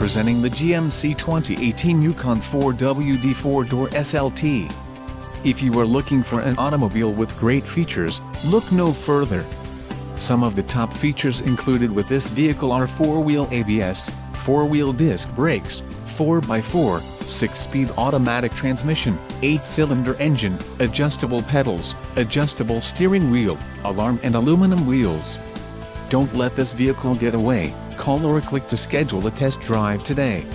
presenting the GMC 2018 Yukon 4WD 4-door SLT. If you are looking for an automobile with great features, look no further. Some of the top features included with this vehicle are 4-wheel ABS, 4-wheel disc brakes, 4x4, 6-speed automatic transmission, 8-cylinder engine, adjustable pedals, adjustable steering wheel, alarm and aluminum wheels. Don't let this vehicle get away. Call or click to schedule a test drive today.